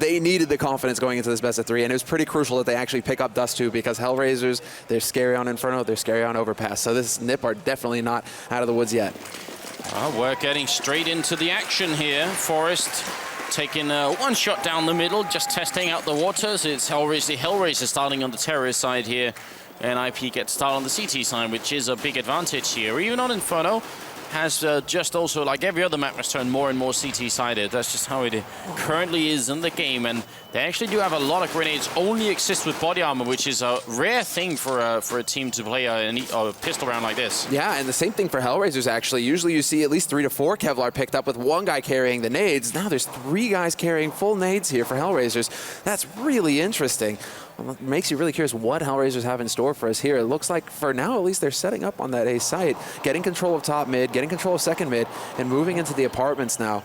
they needed the confidence going into this best of 3, and it was pretty crucial that they actually pick up Dust 2 because HellRaisers, they're scary on Inferno, they're scary on Overpass. So this Nip are definitely not out of the woods yet. We're getting straight into the action here. Forest taking one shot down the middle, just testing out the waters. It's HellRaisers starting on the terrorist side here. NIP gets started on the CT side, which is a big advantage here. Even on Inferno, has just also, like every other map, has turned more and more CT-sided. That's just how it currently is in the game. And they actually do have a lot of grenades, only exist with body armor, which is a rare thing for a team to play a pistol round like this. Yeah, and the same thing for HellRaisers, actually. Usually you see at least 3 to 4 Kevlar picked up with one guy carrying the nades. Now there's 3 guys carrying full nades here for HellRaisers. That's really interesting. Well, it makes you really curious what HellRaisers have in store for us here. It looks like, for now at least, they're setting up on that A site, getting control of top mid, getting control of second mid, and moving into the apartments now.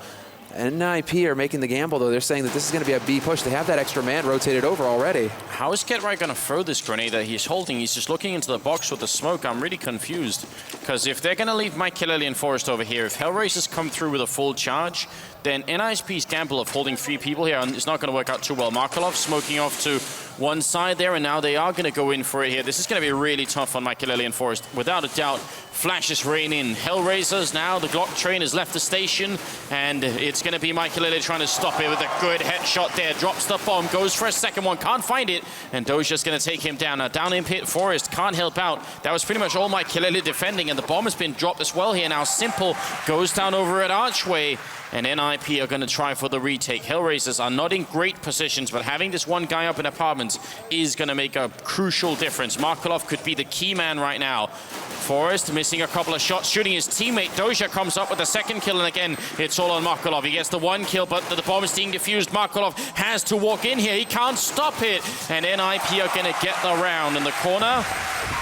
NIP are making the gamble, though. They're saying that this is going to be a B push. They have that extra man rotated over already. How is GetRight going to throw this grenade that he's holding? He's just looking into the box with the smoke. I'm really confused. Because if they're going to leave Mykilele and Forest over here, if HellRaisers come through with a full charge, then NISP's gamble of holding 3 people here is not going to work out too well. Markelov smoking off to one side there, and now they are going to go in for it here. This is going to be really tough on Mykilele and Forest. Without a doubt, flashes rain in. HellRaisers now, the Glock train has left the station, and it's going to be Mykilele trying to stop it with a good headshot there. Drops the bomb, goes for a second one, can't find it, and Doja's going to take him down. Now down in pit, Forest can't help out. That was pretty much all Mykilele defending, and the bomb has been dropped as well here. Now Simple goes down over at Archway, and NIP are going to try for the retake. HellRaisers are not in great positions, but having this one guy up in apartments is going to make a crucial difference. Markelov could be the key man right now. Forest missing a couple of shots, shooting his teammate. Doja comes up with the second kill, and again, it's all on Markelov. He gets the 1 kill, but the bomb is being defused. Markelov has to walk in here. He can't stop it, and NIP are going to get the round in the corner.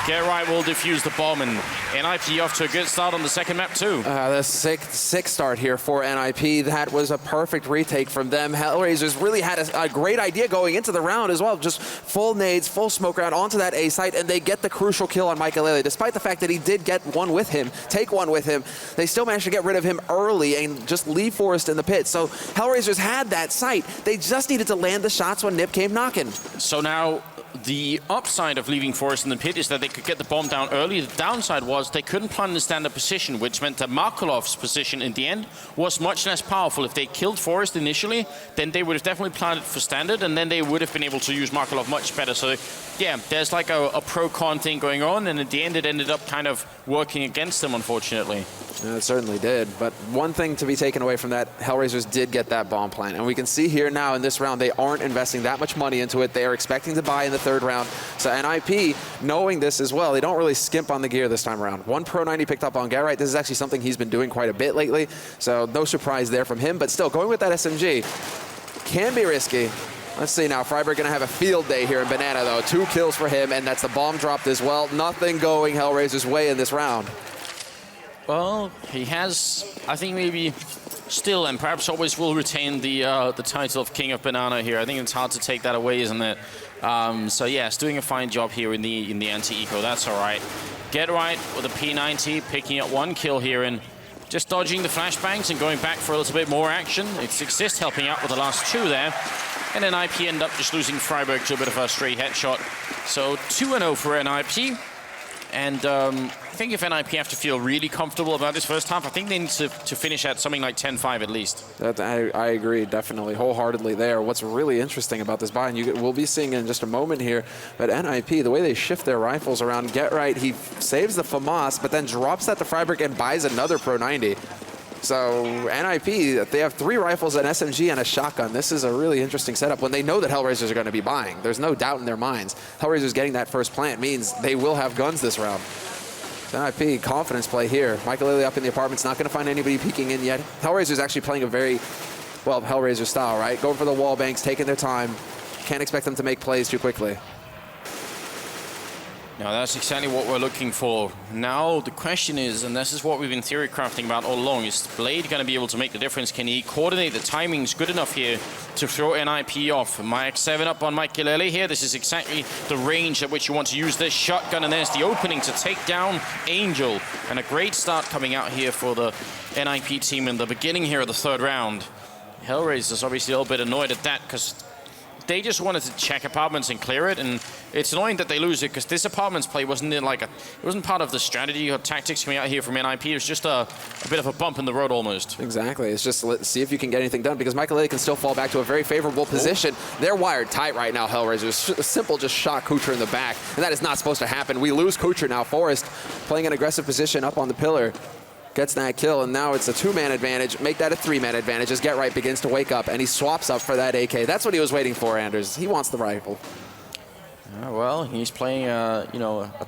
GetRight will defuse the bomb, and NIP off to a good start on the second map too. The sick start here for NIP. That was a perfect retake from them. HellRaisers really had a great idea going into the round as well. Just full nades, full smoke round onto that A site, and they get the crucial kill on Mykilele. Despite the fact that he did get one with him, take one with him, they still managed to get rid of him early and just leave Forest in the pit. So HellRaisers had that site. They just needed to land the shots when Nip came knocking. So now, the upside of leaving Forest in the pit is that they could get the bomb down early. The downside was they couldn't plant in the standard position, which meant that Markelov's position in the end was much less powerful. If they killed Forest initially, then they would have definitely planted for standard, and then they would have been able to use Markelov much better. So yeah, there's like a pro-con thing going on, and at the end it ended up kind of working against them, unfortunately. Yeah, it certainly did. But one thing to be taken away from that, HellRaisers did get that bomb plant. And we can see here now in this round, they aren't investing that much money into it. They are expecting to buy in the third round. So NIP, knowing this as well, they don't really skimp on the gear this time around. 1 Pro 90 picked up on GetRight. This is actually something he's been doing quite a bit lately. So no surprise there from him. But still, going with that SMG can be risky. Let's see now, Freiburg going to have a field day here in Banana, though. 2 kills for him, and that's the bomb dropped as well. Nothing going HellRaisers' way in this round. Well, he has, I think, maybe still, and perhaps always will retain the title of King of Banana here. I think it's hard to take that away, isn't it? So yes, doing a fine job here in the anti-eco. That's all right. GetRight with a P90, picking up 1 kill here and just dodging the flashbangs and going back for a little bit more action. It's Exist helping out with the last 2 there. And then NIP end up just losing Freiburg to a bit of a straight headshot. So 2-0 for NIP. And I think if NIP have to feel really comfortable about this first half, I think they need to finish at something like 10-5 at least. I agree, definitely, wholeheartedly there. What's really interesting about this buy, and we'll be seeing in just a moment here, but NIP, the way they shift their rifles around, GetRight, he saves the FAMAS, but then drops that to Freiburg and buys another Pro 90. So NIP, they have 3 rifles, an SMG, and a shotgun. This is a really interesting setup when they know that HellRaisers are going to be buying. There's no doubt in their minds. HellRaisers getting that first plant means they will have guns this round. So NIP, confidence play here. Mykilele up in the apartment's not going to find anybody peeking in yet. HellRaisers actually playing a very, well, HellRaiser style, right? Going for the wall banks, taking their time. Can't expect them to make plays too quickly. Now that's exactly what we're looking for. Now the question is, and this is what we've been theory crafting about all along, is Blade going to be able to make the difference? Can he coordinate the timings good enough here to throw NIP off? Mike 7 up on Mykilele here. This is exactly the range at which you want to use this shotgun, and there's the opening to take down Angel. And a great start coming out here for the NIP team in the beginning here of the third round. HellRaisers obviously a little bit annoyed at that because they just wanted to check apartments and clear it, and it's annoying that they lose it because this apartments play wasn't it wasn't part of the strategy or tactics coming out here from NIP. It was just a bit of a bump in the road almost. Exactly. It's just let's see if you can get anything done because Michael can still fall back to a very favorable position. They're wired tight right now, HellRaisers. Simple just shot Kucher in the back, and that is not supposed to happen. We lose Kucher now. Forrest playing an aggressive position up on the pillar. Gets that kill, and now it's a 2-man advantage. Make that a 3-man advantage as Get Right begins to wake up, and he swaps up for that AK. That's what he was waiting for, Anders. He wants the rifle. Well, he's playing a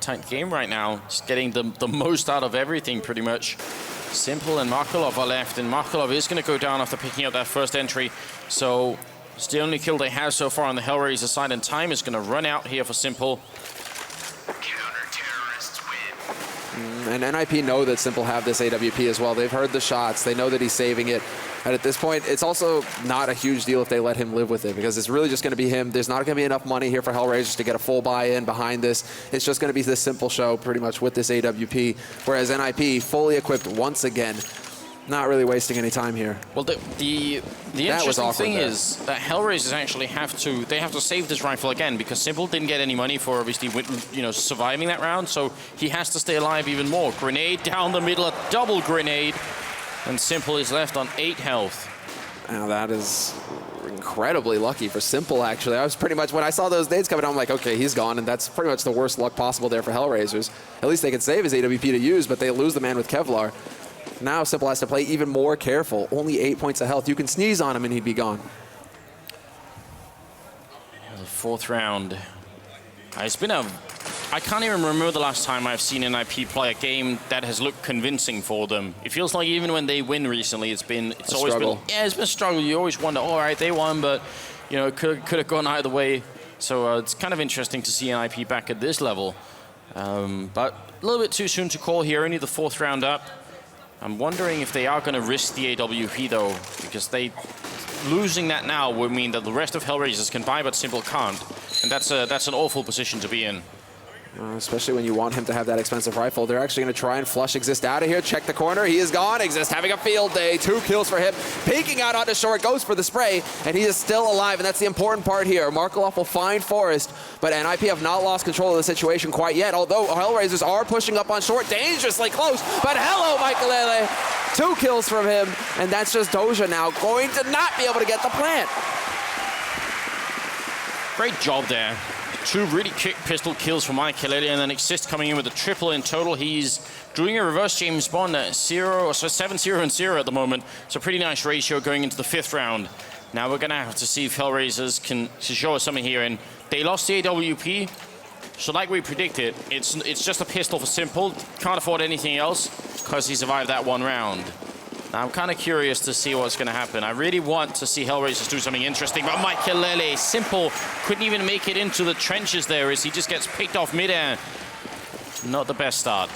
tight game right now. Just getting the most out of everything, pretty much. Simple and Markelov are left, and Markelov is going to go down after picking up that first entry. So it's the only kill they have so far on the HellRaiser side, and time is going to run out here for Simple. And NIP know that Simple have this AWP as well. They've heard the shots. They know that he's saving it. And at this point, it's also not a huge deal if they let him live with it because it's really just going to be him. There's not going to be enough money here for HellRaisers to get a full buy-in behind this. It's just going to be this Simple show pretty much with this AWP, whereas NIP fully equipped once again. Not really wasting any time here. Well, the interesting thing is that HellRaisers actually have to save this rifle again because Simple didn't get any money for obviously surviving that round, so he has to stay alive even more. Grenade down the middle, a double grenade, and Simple is left on 8 health. Now that is incredibly lucky for Simple, actually. I was pretty much, when I saw those nades coming, I'm like, okay, he's gone, and that's pretty much the worst luck possible there for HellRaisers. At least they can save his AWP to use, but they lose the man with Kevlar. Now Simple has to play even more careful. Only 8 points of health. You can sneeze on him and he'd be gone. The 4th round. It's been I can't even remember the last time I've seen NIP play a game that has looked convincing for them. It feels like even when they win recently, it's always been a struggle. You always wonder, all right, they won, but it could have gone either way. So it's kind of interesting to see NIP back at this level. But a little bit too soon to call here. Only the 4th round up. I'm wondering if they are going to risk the AWP, though, because losing that now would mean that the rest of HellRaisers can buy, but Simple can't. And that's an awful position to be in. Especially when you want him to have that expensive rifle. They're actually going to try and flush Exist out of here. Check the corner. He is gone. Exist having a field day. 2 kills for him. Peeking out onto short. Goes for the spray. And he is still alive. And that's the important part here. Markelov will find Forrest. But NIP have not lost control of the situation quite yet. Although HellRaisers are pushing up on short. Dangerously close. But hello, Michael. 2 kills from him. And that's just Doja now going to not be able to get the plant. Great job there. 2 really quick pistol kills for Michael, and then Exist coming in with a triple in total. He's doing a reverse James Bond at 7-0 and 0 at the moment. So pretty nice ratio going into the 5th round. Now we're going to have to see if HellRaisers can show us something here. And they lost the AWP. So like we predicted, it's just a pistol for Simple. Can't afford anything else because he survived that 1 round. Now, I'm kind of curious to see what's going to happen. I really want to see HellRaisers do something interesting, but Michael Simple couldn't even make it into the trenches there as he just gets picked off midair. Not the best start.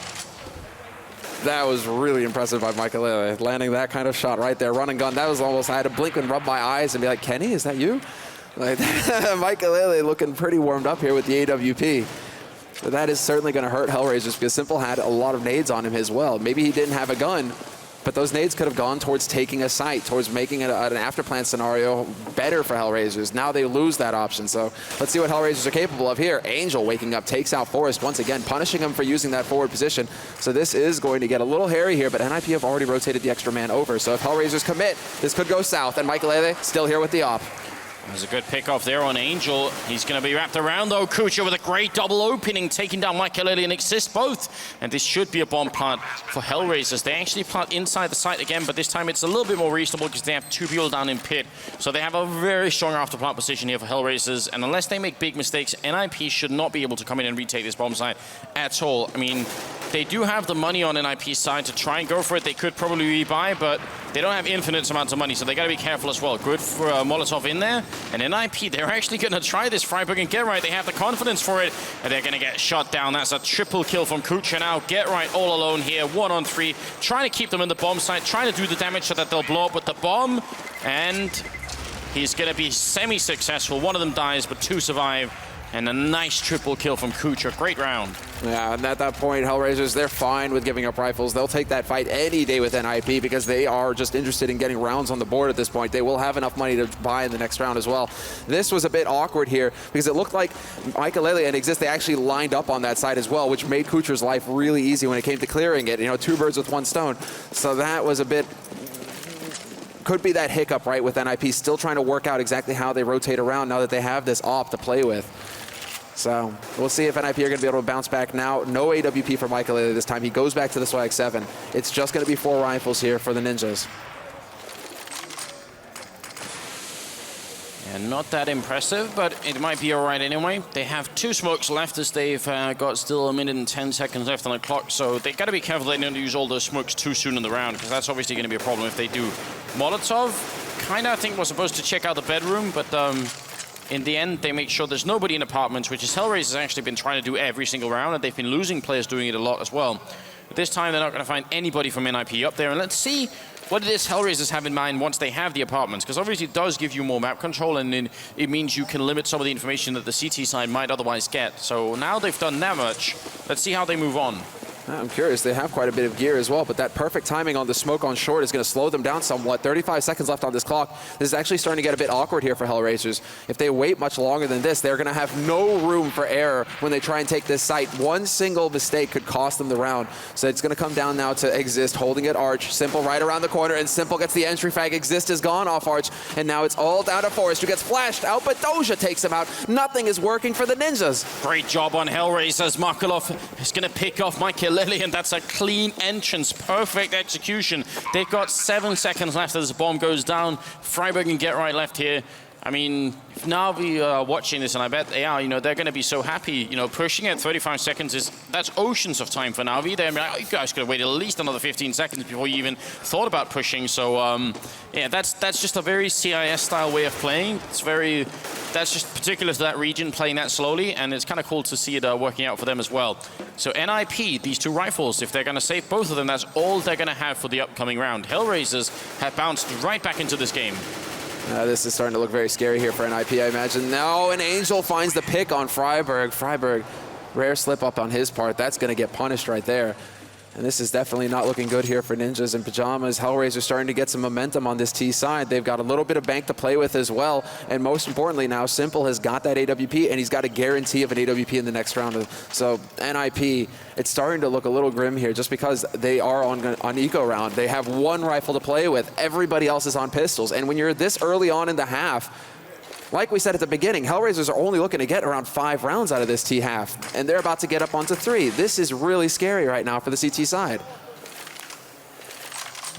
That was really impressive by Michael, landing that kind of shot right there. Run and gun, that was almost, I had to blink and rub my eyes and be like, Kenny, is that you? Like, Michael looking pretty warmed up here with the AWP. But that is certainly going to hurt HellRaisers because Simple had a lot of nades on him as well. Maybe he didn't have a gun, but those nades could have gone towards taking a site, towards making an afterplant scenario better for HellRaisers. Now they lose that option. So let's see what HellRaisers are capable of here. Angel waking up, takes out Forrest once again, punishing him for using that forward position. So this is going to get a little hairy here, but NIP have already rotated the extra man over. So if HellRaisers commit, this could go south. And Michael still here with the op. There's a good pick off there on Angel. He's going to be wrapped around, though. Kucher with a great double opening, taking down Michael and Exist both. And this should be a bomb plant for HellRaisers. They actually plant inside the site again, but this time it's a little bit more reasonable because they have 2 people down in pit. So they have a very strong after plant position here for HellRaisers. And unless they make big mistakes, NIP should not be able to come in and retake this bomb site at all. I mean, they do have the money on NIP's side to try and go for it. They could probably rebuy, but they don't have infinite amounts of money, so they got to be careful as well. Good for Molotov in there. And NIP, they're actually going to try this Freiburg and Get Right. They have the confidence for it, and they're going to get shot down. That's a triple kill from Kucher now. Get Right all alone here, 1 on 3. Trying to keep them in the bomb site, trying to do the damage so that they'll blow up with the bomb. And he's going to be semi-successful. 1 of them dies, but 2 survive. And a nice triple kill from Kucha. Great round. Yeah, and at that point, HellRaisers, they're fine with giving up rifles. They'll take that fight any day with NIP because they are just interested in getting rounds on the board at this point. They will have enough money to buy in the next round as well. This was a bit awkward here because it looked like Michaelele and Exist, they actually lined up on that side as well, which made Kucher's life really easy when it came to clearing it. You know, 2 birds with 1 stone. So that was a bit... could be that hiccup, right, with NIP still trying to work out exactly how they rotate around now that they have this op to play with. So we'll see if NIP are going to be able to bounce back now. No AWP for Michaelele this time. He goes back to the Swag 7. It's just going to be 4 rifles here for the Ninjas. And not that impressive, but it might be all right anyway. They have 2 smokes left as they've got still 1 minute and 10 seconds left on the clock. So they got to be careful they don't use all those smokes too soon in the round, because that's obviously going to be a problem if they do. Molotov kind of, I think, was supposed to check out the bedroom, but in the end, they make sure there's nobody in apartments, which is HellRaisers has actually been trying to do every single round, and they've been losing players doing it a lot as well. But this time, they're not going to find anybody from NIP up there, and let's see what it is HellRaisers have in mind once they have the apartments, because obviously it does give you more map control, and it means you can limit some of the information that the CT side might otherwise get. So now they've done that much. Let's see how they move on. I'm curious. They have quite a bit of gear as well, but that perfect timing on the smoke on short is going to slow them down somewhat. 35 seconds left on this clock. This is actually starting to get a bit awkward here for HellRaisers. If they wait much longer than this, they're going to have no room for error when they try and take this site. One single mistake could cost them the round. So it's going to come down now to Exist holding it Arch. Simple right around the corner, and Simple gets the entry frag. Exist is gone off Arch, and now it's all down to Forrest, who gets flashed out, but Doja takes him out. Nothing is working for the Ninjas. Great job on HellRaisers. Markelov is going to pick off Michaelele, and that's a clean entrance. Perfect execution. They've got 7 seconds left as the bomb goes down. Freiburg and Get Right left here. I mean, if Na'Vi are watching this, and I bet they are, you know, they're going to be so happy. You know, pushing at 35 seconds that's oceans of time for Na'Vi. They're like, oh, you guys could have waited at least another 15 seconds before you even thought about pushing. So, yeah, that's just a very CIS-style way of playing. That's just particular to that region, playing that slowly, and it's kind of cool to see it working out for them as well. So NIP, these 2 rifles, if they're going to save both of them, that's all they're going to have for the upcoming round. HellRaisers have bounced right back into this game. This is starting to look very scary here for NIP, I imagine. Now an Angel finds the pick on Freiburg. Freiburg, rare slip up on his part. That's going to get punished right there. And this is definitely not looking good here for Ninjas and Pyjamas. HellRaisers starting to get some momentum on this T side. They've got a little bit of bank to play with as well. And most importantly now, Simple has got that AWP, and he's got a guarantee of an AWP in the next round. So NIP, it's starting to look a little grim here just because they are on eco round. They have 1 rifle to play with. Everybody else is on pistols. And when you're this early on in the half, like we said at the beginning, HellRaisers are only looking to get around 5 rounds out of this T half, and they're about to get up onto 3. This is really scary right now for the CT side.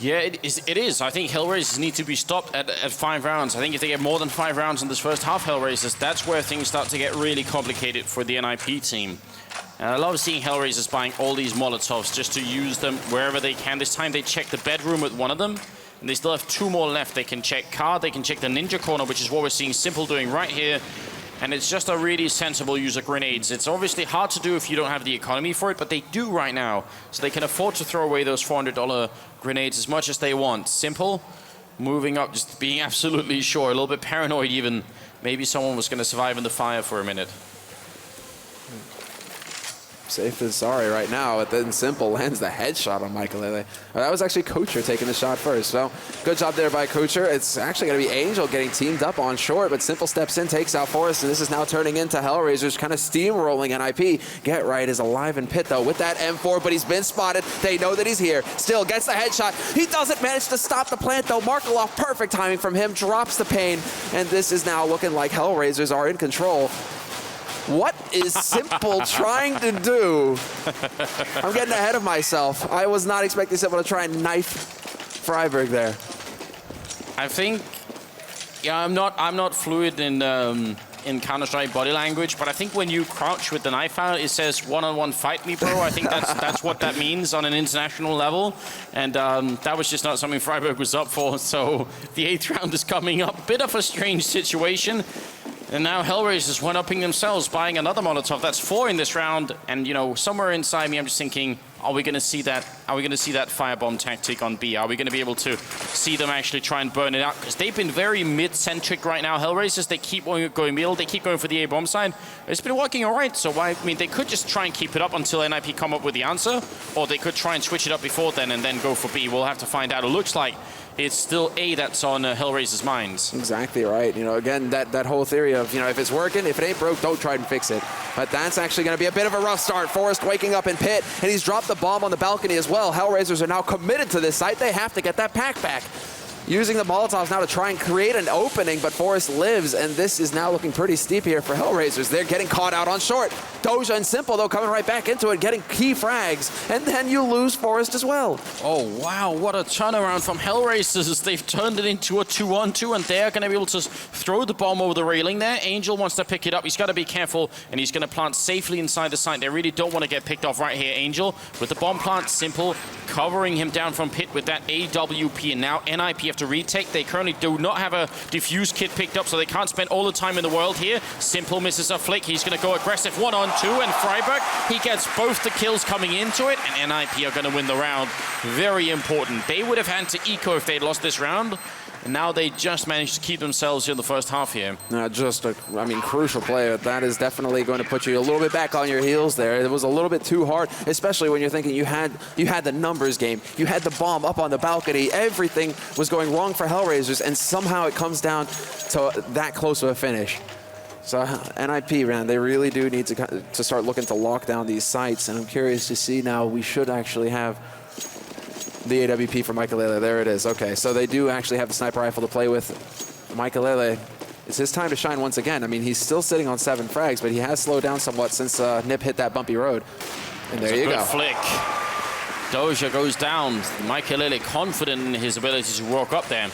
Yeah, it is. I think HellRaisers need to be stopped at 5 rounds. I think if they get more than 5 rounds in this first half, HellRaisers, that's where things start to get really complicated for the NIP team. And I love seeing HellRaisers buying all these Molotovs just to use them wherever they can. This time they check the bedroom with one of them, and they still have 2 more left. They can check car, they can check the ninja corner, which is what we're seeing Simple doing right here. And it's just a really sensible use of grenades. It's obviously hard to do if you don't have the economy for it, but they do right now. So they can afford to throw away those $400 grenades as much as they want. Simple, moving up, just being absolutely sure, a little bit paranoid even. Maybe someone was going to survive in the fire for a minute. Safe than sorry right now, but then Simple lands the headshot on Michaelele. That was actually Kocher taking the shot first. So good job there by Kocher. It's actually going to be Angel getting teamed up on short, but Simple steps in, takes out Forrest, and this is now turning into HellRaisers kind of steamrolling NIP. Get Right is alive in pit though with that M4, but he's been spotted. They know that he's here. Still gets the headshot. He doesn't manage to stop the plant though. Markelov, perfect timing from him, drops the pane, and this is now looking like HellRaisers are in control. What is Simple trying to do? I'm getting ahead of myself. I was not expecting Simple to try and knife Freiburg there. I think, yeah, I'm not fluid in Counter-Strike body language, but I think when you crouch with the knife out, it says "1-on-1 fight me, bro." I think that's what that means on an international level, and that was just not something Freiburg was up for. So the 8th round is coming up. Bit of a strange situation. And now HellRaisers one-upping themselves, buying another Molotov. That's 4 in this round. And, you know, somewhere inside me, I'm just thinking, Are we going to see that? Are we going to see that firebomb tactic on B? Are we going to be able to see them actually try and burn it out? Because they've been very mid-centric right now. HellRaisers, they keep going middle. They keep going for the A bomb side. It's been working all right. So I mean, they could just try and keep it up until NIP come up with the answer, or they could try and switch it up before then and then go for B. We'll have to find out. It looks like it's still A that's on HellRaisers' minds. Exactly right. You know, again, that whole theory of, you know, if it's working, if it ain't broke, don't try and fix it. But that's actually going to be a bit of a rough start. Forrest waking up in pit, and he's dropped the bomb on the balcony as well. HellRaisers are now committed to this site. They have to get that pack back. Using the Molotovs now to try and create an opening, but Forrest lives, and this is now looking pretty steep here for HellRaisers. They're getting caught out on short. Doja and Simple, though, coming right back into it, getting key frags, and then you lose Forrest as well. Oh, wow, what a turnaround from HellRaisers. They've turned it into a 2-on-2, and they're going to be able to throw the bomb over the railing there. Angel wants to pick it up. He's got to be careful, and he's going to plant safely inside the site. They really don't want to get picked off right here. Angel with the bomb plant, Simple covering him down from pit with that AWP, and now NIP have to retake. They currently do not have a defuse kit picked up, so they can't spend all the time in the world here. Simple misses a flick. He's going to go aggressive 1-on-2, and Freiburg, he gets both the kills coming into it, and NIP are going to win the round. Very important. They would have had to eco if they'd lost this round, and now they just managed to keep themselves in the first half here. Just a, crucial play. That is definitely going to put you a little bit back on your heels there. It was a little bit too hard, especially when you're thinking you had the numbers game. You had the bomb up on the balcony. Everything was going wrong for HellRaisers, and somehow it comes down to that close of a finish. So NIP, man, they really do need to start looking to lock down these sites, and I'm curious to see now. We should actually have the AWP for Michaelele. There it is. Okay, so they do actually have the sniper rifle to play with. Michaelele, it's his time to shine once again. I mean, he's still sitting on 7 frags, but he has slowed down somewhat since Nip hit that bumpy road. And there you go. Good flick. Doja goes down. Michaelele confident in his ability to walk up there.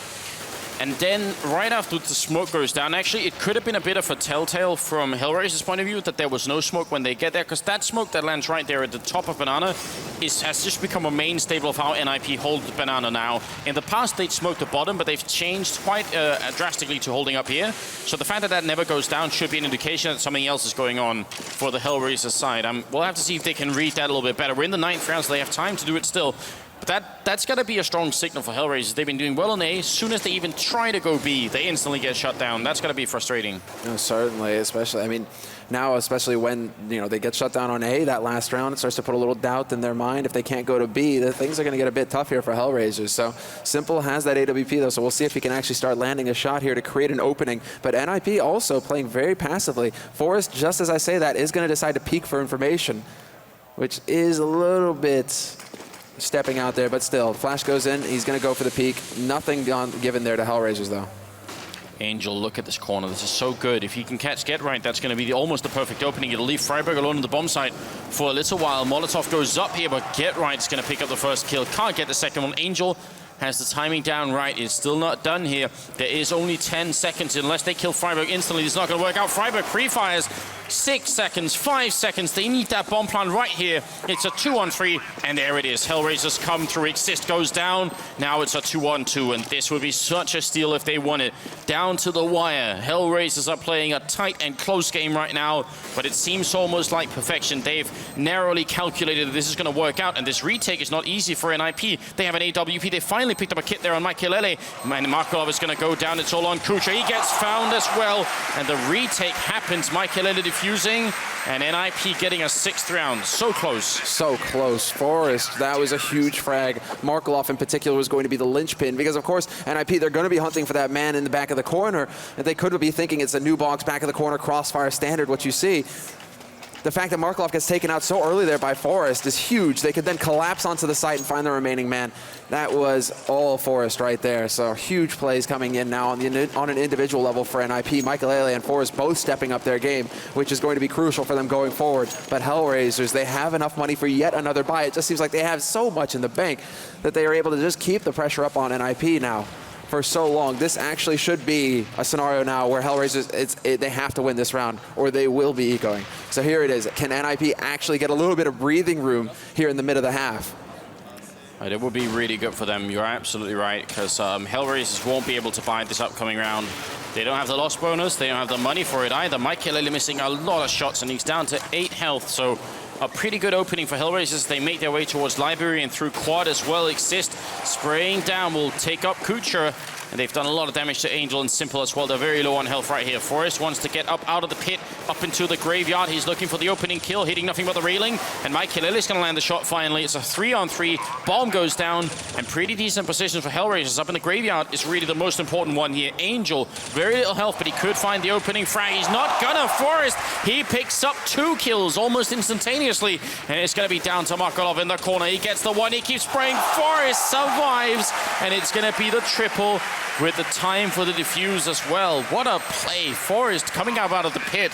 And then right after the smoke goes down, actually, it could have been a bit of a telltale from HellRaisers' point of view that there was no smoke when they get there, because that smoke that lands right there at the top of Banana has just become a main staple of how NIP hold Banana now. In the past, they'd smoked the bottom, but they've changed quite drastically to holding up here. So the fact that that never goes down should be an indication that something else is going on for the HellRaisers side. We'll have to see if they can read that a little bit better. We're in the 9th round, so they have time to do it still. But that's got to be a strong signal for HellRaisers. They've been doing well on A. As soon as they even try to go B, they instantly get shut down. That's got to be frustrating. No, certainly, especially, I mean, now, especially when, you know, they get shut down on A that last round, it starts to put a little doubt in their mind. If they can't go to B, the things are going to get a bit tough here for HellRaisers. So Simple has that AWP, though, so we'll see if he can actually start landing a shot here to create an opening. But NIP also playing very passively. Forrest, just as I say that, is going to decide to peek for information, which is a little bit stepping out there, but still, flash goes in, he's going to go for the peak. Nothing given there to HellRaisers, though. Angel, look at this corner. This is so good. If he can catch Get Right, that's going to be almost the perfect opening. It'll leave Freiburg alone on the bomb site for a little while. Molotov goes up here, but Get Right's going to pick up the first kill. Can't get the second one. Angel has the timing down right. It's still not done here. There is only 10 seconds. Unless they kill Freiburg instantly, it's not going to work out. Freiburg pre-fires. 6 seconds, 5 seconds. They need that bomb plant right here. It's a 2-on-3, and there it is. HellRaisers come through. Exist goes down. Now it's a 2-on-2, and this would be such a steal if they won it. Down to the wire. HellRaisers are playing a tight and close game right now, but it seems almost like perfection. They've narrowly calculated that this is going to work out, and this retake is not easy for NIP. They have an AWP. They finally picked up a kit there on Michaelele. And Markov is going to go down. It's all on Kucha. He gets found as well, and the retake happens. Michaelele defusing, and NIP getting a 6th round. So close. So close. Forrest, that was a huge frag. Markov in particular was going to be the linchpin because, of course, NIP, they're going to be hunting for that man in the back of the corner. And they could be thinking it's a new box, back of the corner, crossfire standard, what you see. The fact that Markov gets taken out so early there by Forrest is huge. They could then collapse onto the site and find the remaining man. That was all Forrest right there. So huge plays coming in now on an individual level for NIP. Michaelele and Forrest both stepping up their game, which is going to be crucial for them going forward. But HellRaisers, they have enough money for yet another buy. It just seems like they have so much in the bank that they are able to just keep the pressure up on NIP now for so long. This actually should be a scenario now where HellRaisers, they have to win this round or they will be ecoing. So here it is. Can NIP actually get a little bit of breathing room here in the mid of the half? It would be really good for them. You're absolutely right, because HellRaisers won't be able to buy this upcoming round. They don't have the loss bonus. They don't have the money for it either. Michaelele missing a lot of shots, and he's down to 8 health. So A pretty good opening for HellRaisers. They make their way towards Library and through Quad as well. Exist spraying down will take up Kucher. And they've done a lot of damage to Angel and Simple as well. They're very low on health right here. Forrest wants to get up out of the pit, up into the graveyard. He's looking for the opening kill, hitting nothing but the railing. And Mykelele's going to land the shot finally. It's a 3-on-3. Bomb goes down. And pretty decent position for HellRaisers. Up in the graveyard is really the most important one here. Angel, very little health, but he could find the opening frag. He's not gonna. Forrest, he picks up 2 kills almost instantaneously. And it's going to be down to Makarov in the corner. He gets the one. He keeps spraying. Forrest survives. And it's going to be the triple with the time for the defuse as well. What a play. Forrest coming up out of the pit.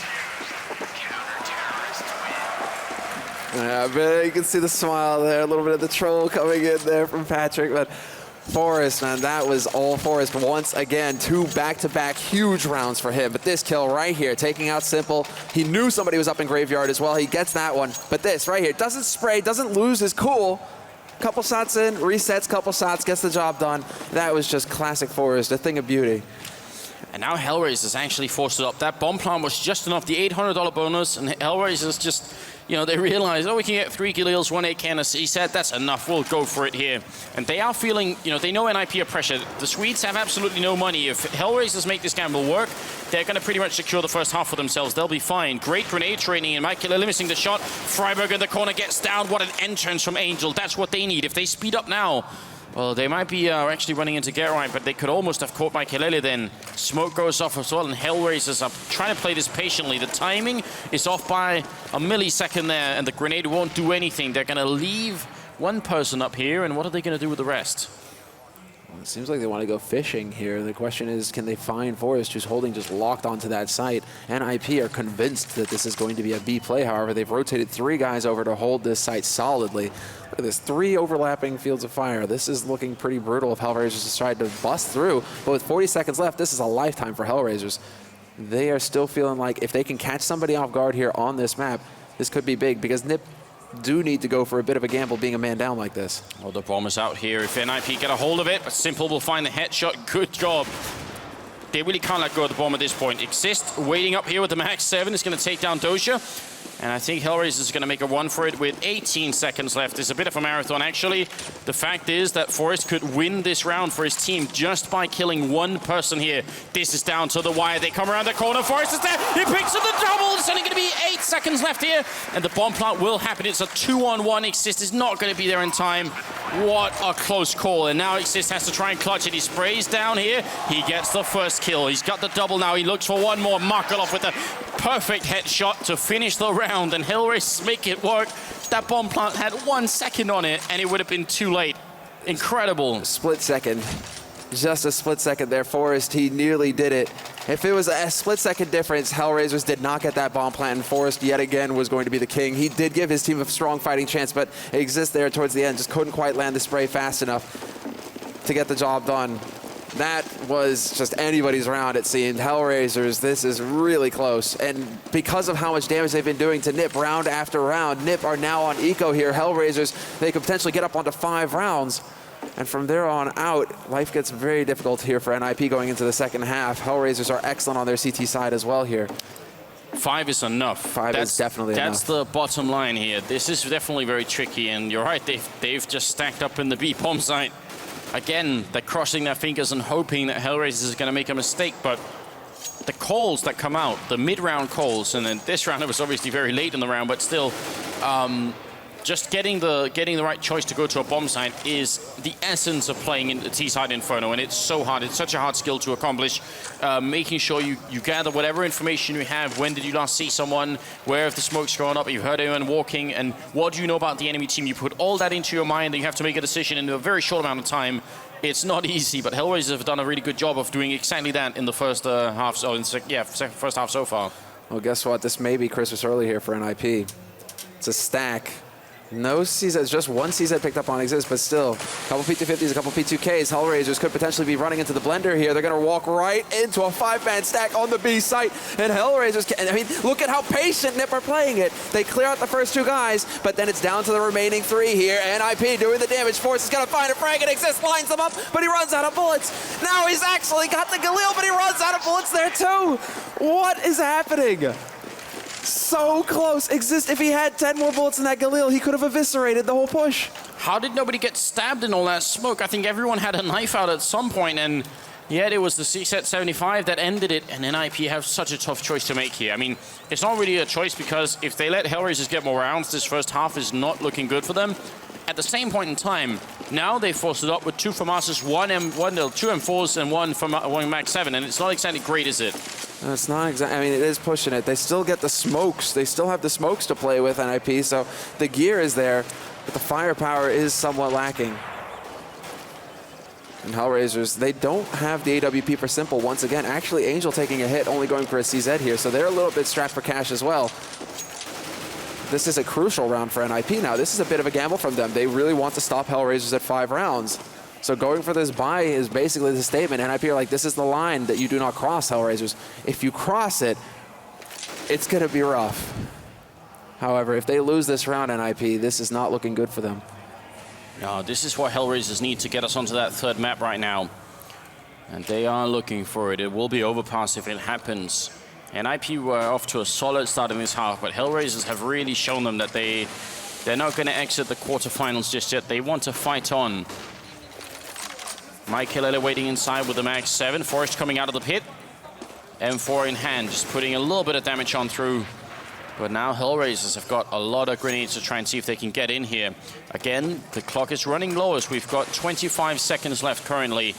Yeah, but you can see the smile there, a little bit of the troll coming in there from Patrick, but Forrest, man, that was all Forrest once again. 2 back-to-back huge rounds for him, but this kill right here, taking out Simple, he knew somebody was up in graveyard as well. He gets that one, but this right here, doesn't spray, doesn't lose his cool. Couple shots in, resets, couple shots, gets the job done. That was just classic Forrest, a thing of beauty. And now HellRaisers actually forced it up. That bomb plant was just enough, the $800 bonus, and HellRaisers just, you know, they realized, oh, we can get 3 kills, 1 AK, and he said, that's enough, we'll go for it here. And they are feeling, you know, they know NIP are pressured. The Swedes have absolutely no money. If HellRaisers make this gamble work, they're going to pretty much secure the first half for themselves. They'll be fine. Great grenade training, and Mykelele missing the shot. Freiberg in the corner gets down. What an entrance from Angel. That's what they need. If they speed up now, well, they might be actually running into Get Right, but they could almost have caught Mykelele then. Smoke goes off as well, and HellRaisers are trying to play this patiently. The timing is off by a millisecond there, and the grenade won't do anything. They're going to leave one person up here, and what are they going to do with the rest? Well, it seems like they want to go fishing here. The question is, can they find Forrest, who's holding just locked onto that site? NIP are convinced that this is going to be a B play. However, they've rotated 3 guys over to hold this site solidly. Look at this, 3 overlapping fields of fire. This is looking pretty brutal if HellRaisers has tried to bust through. But with 40 seconds left, this is a lifetime for HellRaisers. They are still feeling like if they can catch somebody off guard here on this map, this could be big, because NIP do need to go for a bit of a gamble being a man down like this. Well, the bomb is out here. If NIP get a hold of it, but Simple will find the headshot. Good job. They really can't let go of the bomb at this point. Exist waiting up here with the Max 7 is going to take down Doja. And I think HellRaisers is going to make a run for it with 18 seconds left. It's a bit of a marathon, actually. The fact is that Forrest could win this round for his team just by killing 1 person here. This is down to the wire. They come around the corner. Forrest is there. He picks up the double. It's only going to be 8 seconds left here. And the bomb plant will happen. It's a 2-on-1. Exist is not going to be there in time. What a close call. And now Exist has to try and clutch it. He sprays down here. He gets the first kill. He's got the double now. He looks for one more. Makarov with a perfect headshot to finish the round, and HellRaisers make it work. That bomb plant had 1 second on it, and it would have been too late. Incredible. Split second. Just a split second there. Forrest, he nearly did it. If it was a split second difference, HellRaisers did not get that bomb plant, and Forrest yet again was going to be the king. He did give his team a strong fighting chance, but Exist there towards the end just couldn't quite land the spray fast enough to get the job done. That was just anybody's round, it seemed. HellRaisers, this is really close. And because of how much damage they've been doing to NIP round after round, NIP are now on eco here. HellRaisers, they could potentially get up onto 5 rounds. And from there on out, life gets very difficult here for NIP going into the second half. HellRaisers are excellent on their CT side as well here. 5 is enough. 5 is definitely enough. That's the bottom line here. This is definitely very tricky, and you're right, they've just stacked up in the B bomb site. Again, they're crossing their fingers and hoping that HellRaisers is going to make a mistake, but the calls that come out, the mid-round calls, and then this round it was obviously very late in the round, but still, just getting the right choice to go to a bomb site is the essence of playing in the T-side Inferno, and it's so hard. It's such a hard skill to accomplish. Making sure you gather whatever information you have. When did you last see someone? Where have the smokes gone up? You've heard anyone walking? And what do you know about the enemy team? You put all that into your mind, and you have to make a decision in a very short amount of time. It's not easy, but HellRaisers have done a really good job of doing exactly that in the first half. First half so far. Well, guess what? This may be Christmas early here for NIP. It's a stack. No CZs, just 1 CZ picked up on Exist, but still, a couple P250s, a couple P2Ks. HellRaisers could potentially be running into the blender here. They're going to walk right into a 5-man stack on the B site, and HellRaisers can, I mean, look at how patient NIP are playing it. They clear out the first 2 guys, but then it's down to the remaining 3 here. NIP doing the damage. Force is going to find a frag, and Exist lines them up, but he runs out of bullets. Now he's actually got the Galil, but he runs out of bullets there too. What is happening? So close. If he had 10 more bullets in that Galil, he could have eviscerated the whole push. How did nobody get stabbed in all that smoke? I think everyone had a knife out at some point, and yet it was the CSET 75 that ended it, and NIP have such a tough choice to make here. I mean, it's not really a choice because if they let HellRaisers get more rounds, this first half is not looking good for them. At the same point in time, now they forced it up with 2 FAMASs, 2 M4s, and one Max 7, and it's not exactly great, is it? It's not exactly. I mean, it is pushing it. They still get the smokes. They still have the smokes to play with, NIP, so the gear is there, but the firepower is somewhat lacking. And HellRaisers, they don't have the AWP for simple once again. Actually, Angel taking a hit, only going for a CZ here, so they're a little bit strapped for cash as well. This is a crucial round for NIP now. This is a bit of a gamble from them. They really want to stop HellRaisers at 5 rounds. So going for this buy is basically the statement. NIP are like, this is the line that you do not cross, HellRaisers. If you cross it, it's going to be rough. However, if they lose this round, NIP, this is not looking good for them. No, this is what HellRaisers need to get us onto that third map right now. And they are looking for it. It will be overpass if it happens. NIP were off to a solid start in this half, but HellRaisers have really shown them that they're not going to exit the quarterfinals just yet. They want to fight on. Mykelele waiting inside with the Max 7. Forrest coming out of the pit. M4 in hand, just putting a little bit of damage on through. But now HellRaisers have got a lot of grenades to try and see if they can get in here. Again, the clock is running low as we've got 25 seconds left currently.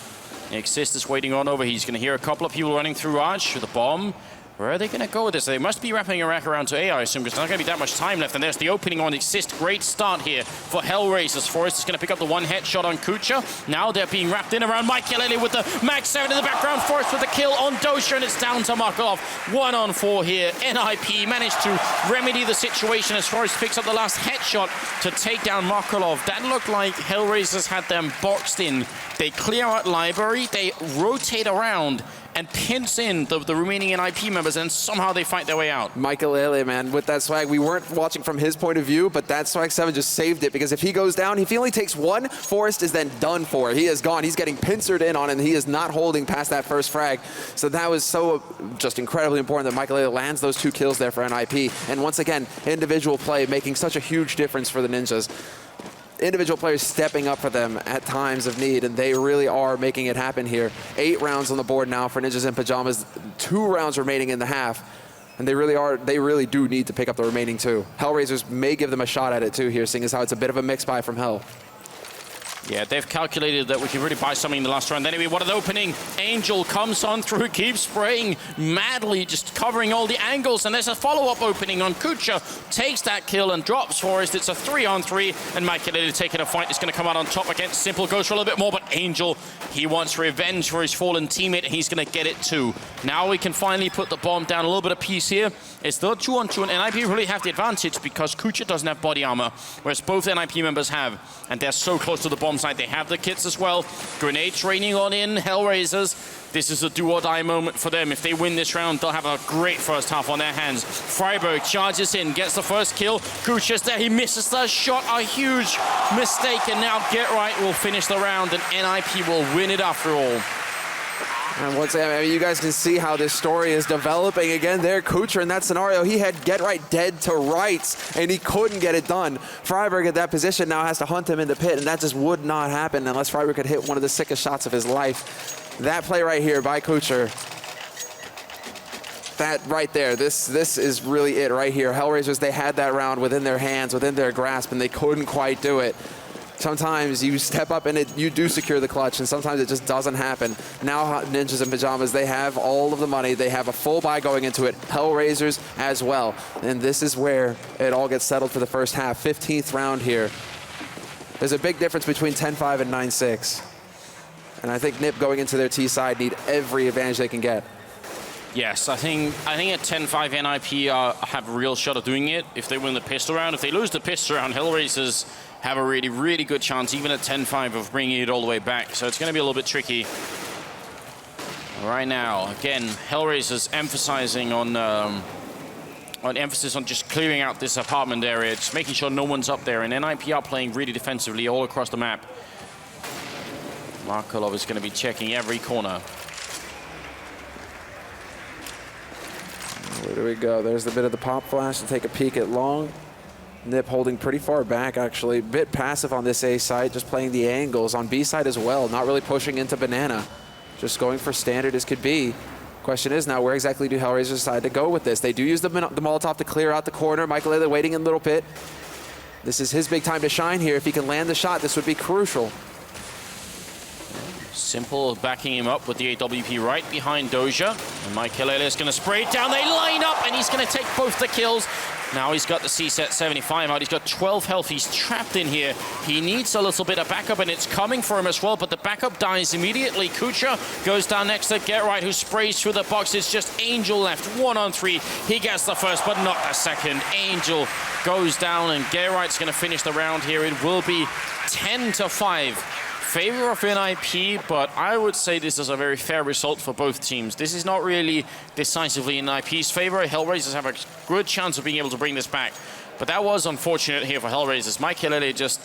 Exist is waiting on over. He's going to hear a couple of people running through Arch with a bomb. Where are they going to go with this? They must be wrapping a rack around to A, I assume, because there's not going to be that much time left. And there's the opening on Exist. Great start here for HellRaisers. Forrest is going to pick up the one headshot on Kucha. Now they're being wrapped in around Mykelele with the Max 7 in the background. Forrest with the kill on Dosha, and it's down to Markov. 1-on-4 here. NIP managed to remedy the situation as Forrest picks up the last headshot to take down Markov. That looked like HellRaisers had them boxed in. They clear out library, they rotate around, and pinch in the remaining NIP members, and somehow they fight their way out. Mykelele, man, with that swag, we weren't watching from his point of view, but that swag 7 just saved it, because if he goes down, if he only takes one, Forrest is then done for. He is gone. He's getting pincered in on, and he is not holding past that first frag. So that was so just incredibly important that Mykelele lands those 2 kills there for NIP. And once again, individual play making such a huge difference for the Ninjas. Individual players stepping up for them at times of need, and they really are making it happen here. 8 rounds on the board now for Ninjas in Pyjamas, 2 rounds remaining in the half, and they really do need to pick up the remaining 2. HellRaisers may give them a shot at it too here, seeing as how it's a bit of a mix buy from Hell. Yeah, they've calculated that we can really buy something in the last round. Anyway, what an opening. Angel comes on through, keeps spraying madly, just covering all the angles. And there's a follow-up opening on Kucha. Takes that kill and drops Forrest. It's a 3-on-3. And Mykelele taking a fight is going to come out on top against Simple. Goes for a little bit more, but Angel, he wants revenge for his fallen teammate, and he's going to get it too. Now we can finally put the bomb down. A little bit of peace here. It's still 2-on-2, and NIP really have the advantage because Kucha doesn't have body armor, whereas both NIP members have. And they're so close to the bomb site. They have the kits as well. Grenades raining on in. HellRaisers. This is a do-or-die moment for them. If they win this round, they'll have a great first half on their hands. Freiberg charges in, gets the first kill. Kucha's there. He misses the shot. A huge mistake. And now Get Right will finish the round, and NIP will win it after all. And once again, I mean, you guys can see how this story is developing. Again, there, Kucher in that scenario, he had Get Right dead to rights, and he couldn't get it done. Freiberg at that position now has to hunt him in the pit, and that just would not happen unless Freiberg could hit one of the sickest shots of his life. That play right here by Kucher, that right there, this is really it right here. HellRaisers, they had that round within their hands, within their grasp, and they couldn't quite do it. Sometimes you step up and you do secure the clutch, and sometimes it just doesn't happen. Now Ninjas in Pyjamas, they have all of the money. They have a full buy going into it. HellRaisers as well. And this is where it all gets settled for the first half. 15th round here. There's a big difference between 10-5 and 9-6. And I think NIP going into their T side need every advantage they can get. Yes, I think at 10-5 NIP have a real shot of doing it if they win the pistol round. If they lose the pistol round, HellRaisers have a really, really good chance, even at 10-5, of bringing it all the way back. So it's going to be a little bit tricky. Right now, again, HellRaisers emphasizing on emphasis on just clearing out this apartment area, just making sure no one's up there. And NIP are playing really defensively all across the map. Markolov is going to be checking every corner. Where do we go? There's the bit of the pop flash to take a peek at long. Nip holding pretty far back, actually. A bit passive on this A side, just playing the angles. On B side as well, not really pushing into banana. Just going for standard as could be. Question is now, where exactly do HellRaisers decide to go with this? They do use the Molotov to clear out the corner. Michael Lele waiting in a little bit. This is his big time to shine here. If he can land the shot, this would be crucial. Simple backing him up with the AWP right behind Doja. And Michael Lele is going to spray it down. They line up, and he's going to take both the kills. Now he's got the C-set 75 out. He's got 12 health. He's trapped in here. He needs a little bit of backup, and it's coming for him as well, but the backup dies immediately. Kucha goes down next to GetRight, who sprays through the box. It's just Angel left, 1-on-3. He gets the first, but not the second. Angel goes down, and GetRight's going to finish the round here. It will be 10-5. Favor of NIP, but I would say this is a very fair result for both teams. This is not really decisively in NIP's favor. HellRaisers have a good chance of being able to bring this back, but that was unfortunate here for HellRaisers. Mike Lele just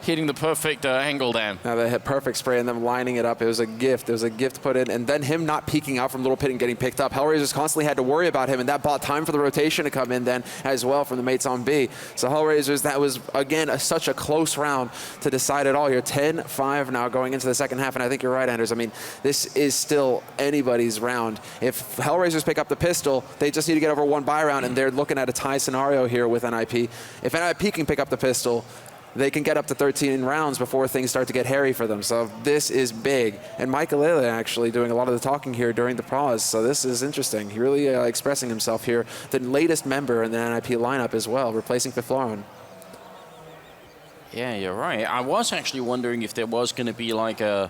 hitting the perfect angle there. Now they hit perfect spray and them lining it up. It was a gift. It was a gift put in, and then him not peeking out from Little Pit and getting picked up. HellRaisers constantly had to worry about him, and that bought time for the rotation to come in then as well from the mates on B. So HellRaisers, that was, again, such a close round to decide it all here. 10-5 now going into the second half, and I think you're right, Anders. I mean, this is still anybody's round. If HellRaisers pick up the pistol, they just need to get over one buy round, and they're looking at a tie scenario here with NIP. If NIP can pick up the pistol, they can get up to 13 rounds before things start to get hairy for them. So this is big. And Michael Lele actually doing a lot of the talking here during the pause. So this is interesting. He really expressing himself here. The latest member in the NIP lineup as well, replacing Fifloran. Yeah, you're right. I was actually wondering if there was going to be like a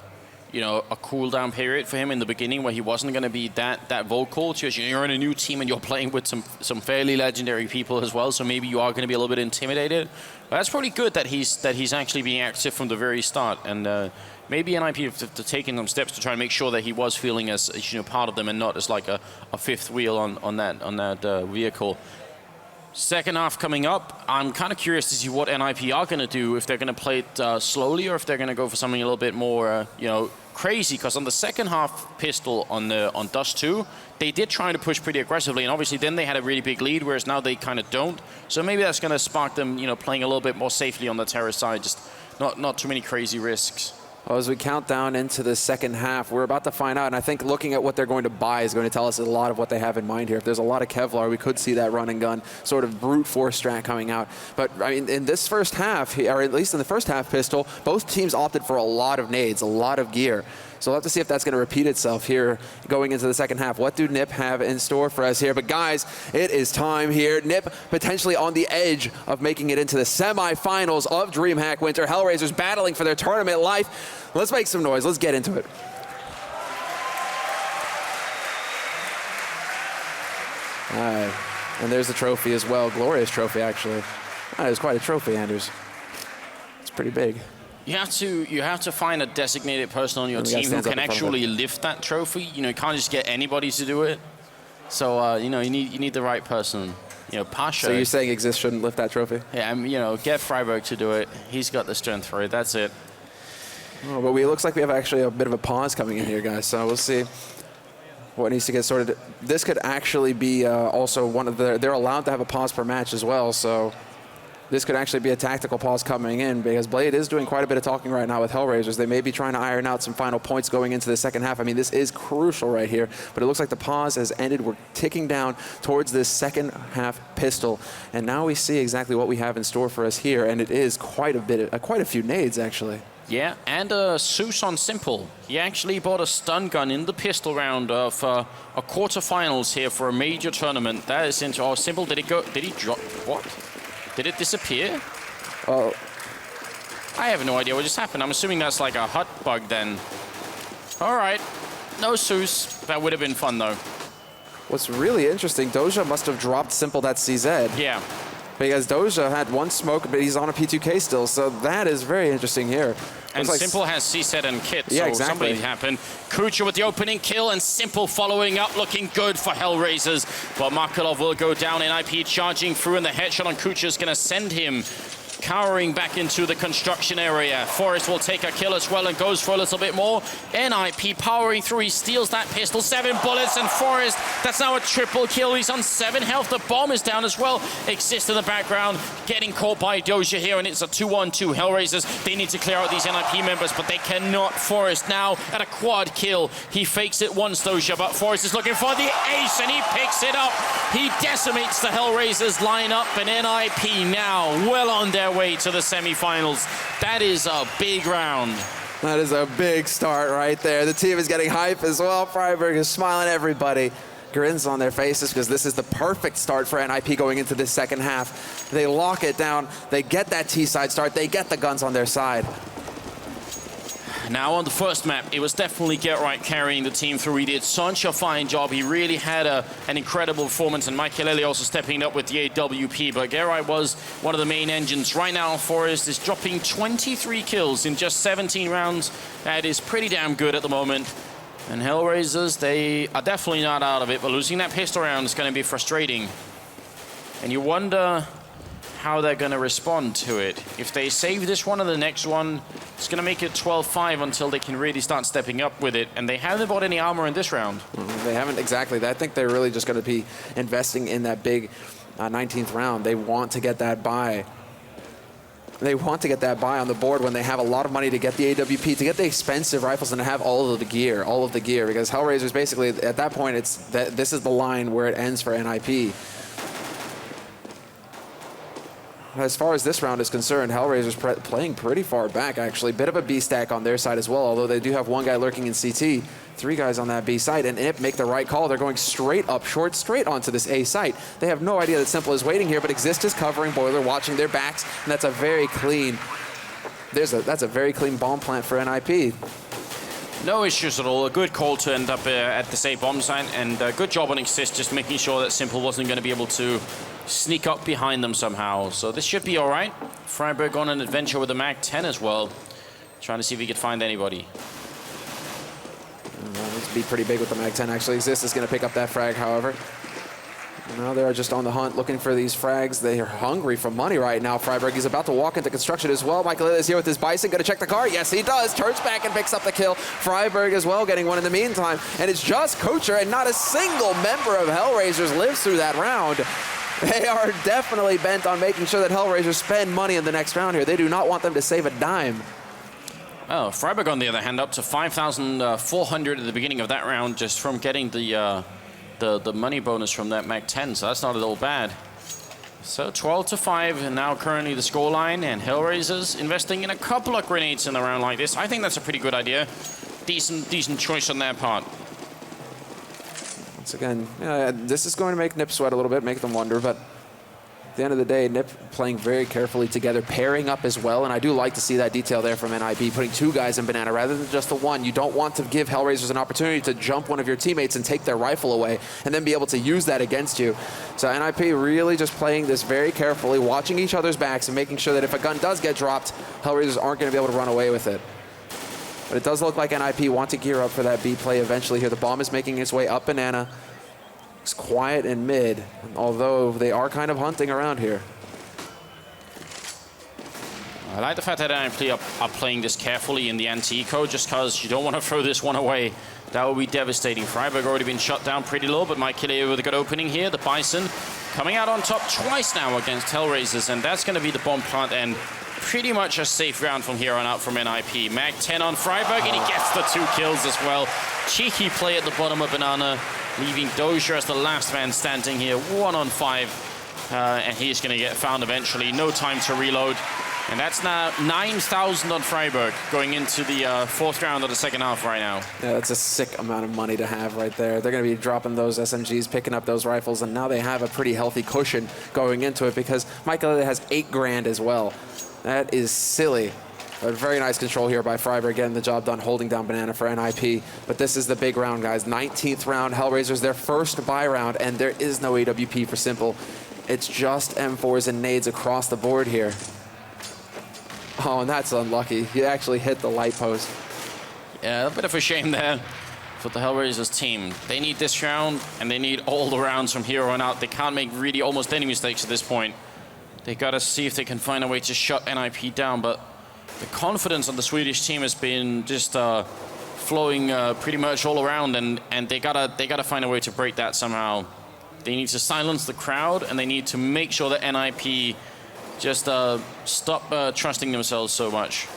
cool-down period for him in the beginning where he wasn't going to be that vocal. Because you're in a new team and you're playing with some fairly legendary people as well, so maybe you are going to be a little bit intimidated. But that's pretty good that he's actually being active from the very start, and maybe NIP have taken some steps to try and make sure that he was feeling as part of them and not as like a fifth wheel on that vehicle. Second half coming up, I'm kind of curious to see what NIP are going to do, if they're going to play it slowly or if they're going to go for something a little bit more, crazy. Because on the second half pistol on Dust 2, they did try to push pretty aggressively, and obviously then they had a really big lead, whereas now they kind of don't. So maybe that's going to spark them, playing a little bit more safely on the terror side, just not too many crazy risks. Well, as we count down into the second half, we're about to find out, and I think looking at what they're going to buy is going to tell us a lot of what they have in mind here. If there's a lot of Kevlar, we could see that run and gun sort of brute force strat coming out. But I mean, in this first half, or at least in the first half pistol, both teams opted for a lot of nades, a lot of gear. So we'll have to see if that's going to repeat itself here going into the second half. What do NIP have in store for us here? But guys, it is time here. NIP potentially on the edge of making it into the semifinals of DreamHack Winter. HellRaisers battling for their tournament life. Let's make some noise. Let's get into it. All right. And there's the trophy as well. Glorious trophy, actually. That is quite a trophy, Anders. It's pretty big. You have to find a designated person on your team who can actually lift that trophy. You can't just get anybody to do it. So you need the right person. Pasha. So you're saying Exist shouldn't lift that trophy? Yeah, get Freiburg to do it. He's got the strength for it. That's it. Oh, but it looks like we have actually a bit of a pause coming in here, guys. So we'll see what needs to get sorted. This could actually be also one of they're allowed to have a pause per match as well. So this could actually be a tactical pause coming in, because Blade is doing quite a bit of talking right now with HellRaisers. They may be trying to iron out some final points going into the second half. I mean, this is crucial right here, but it looks like the pause has ended. We're ticking down towards this second half pistol, and now we see exactly what we have in store for us here, and it is quite a few nades, actually. Yeah, and Zeus on Simple. He actually bought a stun gun in the pistol round of a quarterfinals here for a major tournament. That is into our Simple. Did he drop? What? Did it disappear? Oh. I have no idea what just happened. I'm assuming that's like a hut bug then. All right. No Zeus. That would have been fun, though. What's really interesting, Doja must have dropped Simple that CZ. Yeah. Because Doja had one smoke, but he's on a P2K still, so that is very interesting here. And like Simple has C-set and kit, yeah, so exactly. Something happened. Kucha with the opening kill, and Simple following up, looking good for HellRaisers. But Markelov will go down, NIP charging through, and the headshot on Kucha is going to send him cowering back into the construction area. Forrest will take a kill as well and goes for a little bit more. NIP powering through. He steals that pistol. 7 bullets, and Forrest, that's now a triple kill. He's on 7 health. The bomb is down as well. Exist in the background, getting caught by Doja here, and it's a 2-on-2. HellRaisers, they need to clear out these NIP members, but they cannot. Forrest now at a quad kill. He fakes it once, Doja, but Forrest is looking for the ace, and he picks it up. He decimates the HellRaisers lineup, and NIP now well on their way to the semifinals. That is a big round. That is a big start right there. The team is getting hype as well. Freiburg is smiling at everybody. Grins on their faces because this is the perfect start for NIP going into this second half. They lock it down. They get that T-side start. They get the guns on their side. Now on the first map, it was definitely Get Right carrying the team through. He did such a fine job. He really had an incredible performance, and Mike Kelele also stepping up with the AWP. But Get Right was one of the main engines. Right now, Forrest is dropping 23 kills in just 17 rounds. That is pretty damn good at the moment. And HellRaisers, they are definitely not out of it, but losing that pistol round is going to be frustrating. And you wonder how they're going to respond to it. If they save this one and the next one, it's going to make it 12-5 until they can really start stepping up with it. And they haven't bought any armor in this round. They haven't exactly. I think they're really just going to be investing in that big 19th round. They want to get that buy. They want to get that buy on the board when they have a lot of money to get the AWP, to get the expensive rifles, and to have all of the gear, because HellRaisers basically, at that point, this is the line where it ends for NIP. As far as this round is concerned, HellRaisers playing pretty far back, actually. Bit of a B stack on their side as well, although they do have one guy lurking in CT. 3 guys on that B site, and IP make the right call. They're going straight up short, straight onto this A site. They have no idea that Simple is waiting here, but Exist is covering Boiler, watching their backs, and that's a very clean, that's a very clean bomb plant for NIP. No issues at all. A good call to end up at the safe bomb site, and a good job on Exist, just making sure that Simple wasn't going to be able to sneak up behind them somehow. So this should be all right. Freiburg on an adventure with the MAC-10 as well, trying to see if he could find anybody. This would be pretty big with the MAC-10, actually. Exist is going to pick up that frag, however. Now they're just on the hunt, looking for these frags. They are hungry for money right now. Freiburg is about to walk into construction as well. Michael is here with his Bison, going to check the car. Yes, he does. Turns back and picks up the kill. Freiburg as well, getting one in the meantime. And it's just Kocher, and not a single member of HellRaisers lives through that round. They are definitely bent on making sure that HellRaisers spend money in the next round here. They do not want them to save a dime. Oh, Freiburg, on the other hand, up to 5,400 at the beginning of that round just from getting the money bonus from that MAC-10, so that's not at all bad. So 12-5, and now currently the scoreline, and HellRaisers investing in a couple of grenades in a round like this. I think that's a pretty good idea. Decent choice on their part. Once again, this is going to make NIP sweat a little bit, make them wonder, but at the end of the day, NIP playing very carefully together, pairing up as well, and I do like to see that detail there from NIP, putting 2 guys in Banana rather than just the one. You don't want to give HellRaisers an opportunity to jump one of your teammates and take their rifle away and then be able to use that against you. So NIP really just playing this very carefully, watching each other's backs and making sure that if a gun does get dropped, HellRaisers aren't going to be able to run away with it. But it does look like NIP want to gear up for that B play eventually here. The bomb is making its way up Banana. It's quiet in mid, although they are kind of hunting around here. I like the fact that NIP are playing this carefully in the anti-eco, just because you don't want to throw this one away. That would be devastating. Freiburg already been shut down pretty low, but Mike Kelly with a good opening here. The Bison coming out on top twice now against HellRaisers, and that's going to be the bomb plant, and pretty much a safe round from here on out from NIP. MAC-10 on Freiburg, and he gets the 2 kills as well. Cheeky play at the bottom of Banana, leaving Dozier as the last man standing here, 1 on 5. And he's going to get found eventually. No time to reload. And that's now 9,000 on Freiburg going into the 4th round of the second half right now. Yeah, that's a sick amount of money to have right there. They're going to be dropping those SMGs, picking up those rifles, and now they have a pretty healthy cushion going into it because Michael has 8 grand as well. That is silly. A very nice control here by Freiburg, getting the job done, holding down Banana for NIP. But this is the big round, guys. 19th round, HellRaisers, their first buy round, and there is no AWP for Simple. It's just M4s and nades across the board here. Oh, and that's unlucky. He actually hit the light post. Yeah, a bit of a shame there for the HellRaisers team. They need this round, and they need all the rounds from here on out. They can't make really almost any mistakes at this point. They gotta see if they can find a way to shut NIP down, but the confidence on the Swedish team has been just flowing pretty much all around, and they gotta find a way to break that somehow. They need to silence the crowd, and they need to make sure that NIP just stop trusting themselves so much.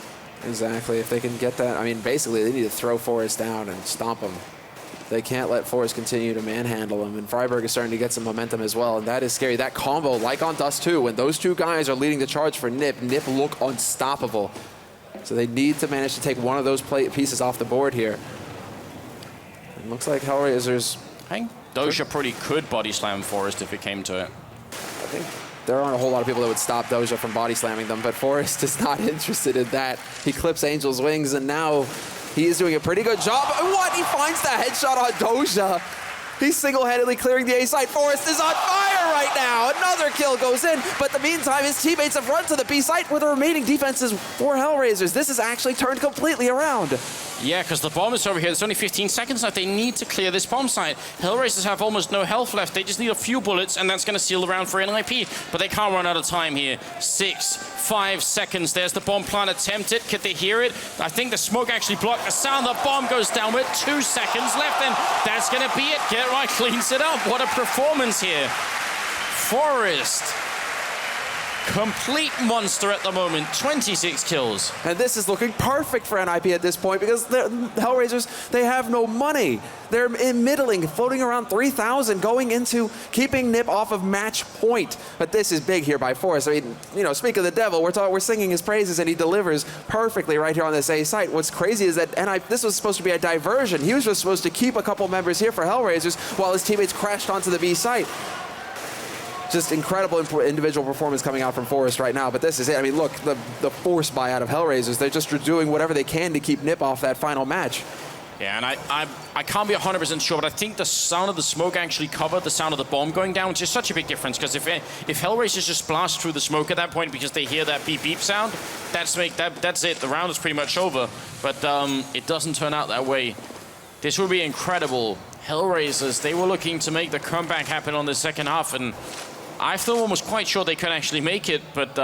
Exactly. If they can get that, I mean, basically they need to throw Forrest down and stomp him. They can't let Forrest continue to manhandle him, and Freiburg is starting to get some momentum as well, and that is scary. That combo, like on Dust 2, when those two guys are leading the charge for NiP, NiP look unstoppable. So they need to manage to take one of those pieces off the board here. It looks like HellRaisers... I think Doja pretty could body slam Forrest if it came to it. I think there aren't a whole lot of people that would stop Doja from body slamming them, but Forrest is not interested in that. He clips Angel's wings, and now he is doing a pretty good job. What? He finds the headshot on Doja. He's single-handedly clearing the A site. Forrest is on fire right now. Another kill goes in, but in the meantime, his teammates have run to the B site where the remaining defenses for HellRaisers. This has actually turned completely around. Yeah, because the bomb is over here. There's only 15 seconds left. They need to clear this bomb site. HellRaisers have almost no health left. They just need a few bullets, and that's going to seal the round for NIP. But they can't run out of time here. 6, 5 seconds. There's the bomb plant attempted. Could they hear it? I think the smoke actually blocked the sound. The bomb goes down with 2 seconds left, and that's going to be it. Get right, cleans it up. What a performance here. Forrest. Complete monster at the moment, 26 kills. And this is looking perfect for NIP at this point because the HellRaisers, they have no money. They're in middling, floating around 3,000, going into keeping NiP off of match point. But this is big here by Forrest. I mean, you know, speak of the devil, we're singing his praises and he delivers perfectly right here on this A site. What's crazy is that this was supposed to be a diversion. He was just supposed to keep a couple members here for HellRaisers while his teammates crashed onto the B site. Just incredible individual performance coming out from Forrest right now, but this is it. I mean, look, the force buy out of HellRaisers. They're just doing whatever they can to keep NiP off that final match. Yeah, and I can't be 100% sure, but I think the sound of the smoke actually covered the sound of the bomb going down, which is such a big difference, because if HellRaisers just blast through the smoke at that point because they hear that beep beep sound, that's it. The round is pretty much over, but it doesn't turn out that way. This would be incredible. HellRaisers, they were looking to make the comeback happen on the second half, and I thought was quite sure they could actually make it, but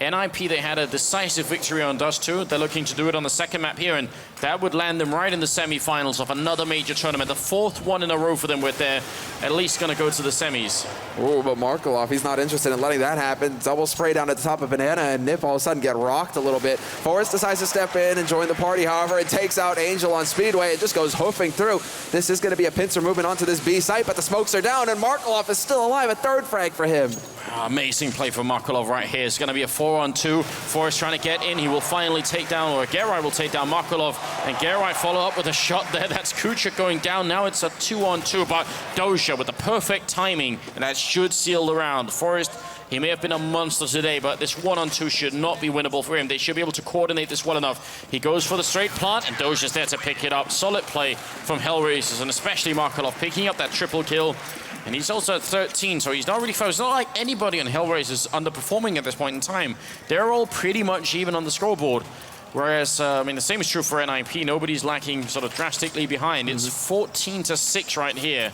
NIP, they had a decisive victory on Dust 2. They're looking to do it on the second map here, and that would land them right in the semi-finals of another major tournament. The 4th one in a row for them, with they're at least going to go to the semis. Oh, but Markelov, he's not interested in letting that happen. Double spray down at the top of Banana, and NiP all of a sudden get rocked a little bit. Forrest decides to step in and join the party, however. It takes out Angel on Speedway. It just goes hoofing through. This is going to be a pincer movement onto this B site, but the smokes are down, and Markelov is still alive. A 3rd frag for him. Amazing play for Markelov right here. It's going to be a 4-on-2. Forrest trying to get in. He will finally take down, or Gerard will take down Markelov, and Gerard follow up with a shot there. That's Kuchuk going down. Now it's a 2-on-2, but Doja with the perfect timing, and that should seal the round. Forrest, he may have been a monster today, but this 1-on-2 should not be winnable for him. They should be able to coordinate this well enough. He goes for the straight plant, and Doja's there to pick it up. Solid play from HellRaisers, and especially Markelov picking up that triple kill. And he's also at 13, so he's not really focused. It's not like anybody on HellRaisers underperforming at this point in time. They're all pretty much even on the scoreboard. Whereas, I mean, the same is true for NIP. Nobody's lacking sort of drastically behind. It's 14-6 right here.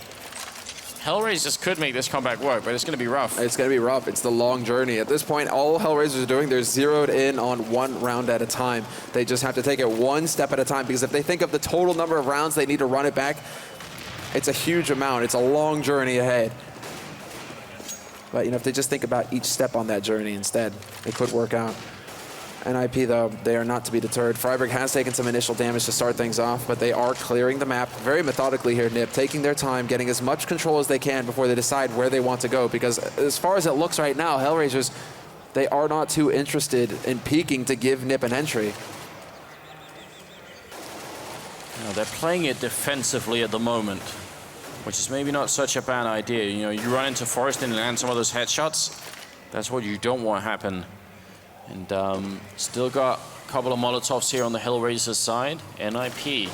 HellRaisers could make this comeback work, but it's going to be rough. It's going to be rough. It's the long journey. At this point, all HellRaisers are doing, they're zeroed in on 1 round at a time. They just have to take it 1 step at a time, because if they think of the total number of rounds they need to run it back, it's a huge amount. It's a long journey ahead. But, you know, if they just think about each step on that journey instead, it could work out. NIP, though, they are not to be deterred. Freiburg has taken some initial damage to start things off, but they are clearing the map very methodically here, NiP, taking their time, getting as much control as they can before they decide where they want to go, because as far as it looks right now, HellRaisers, they are not too interested in peeking to give NiP an entry. You know, they're playing it defensively at the moment, which is maybe not such a bad idea. You know, you run into Forrest and land some of those headshots. That's what you don't want to happen. And still got a couple of Molotovs here on the HellRaisers side. NIP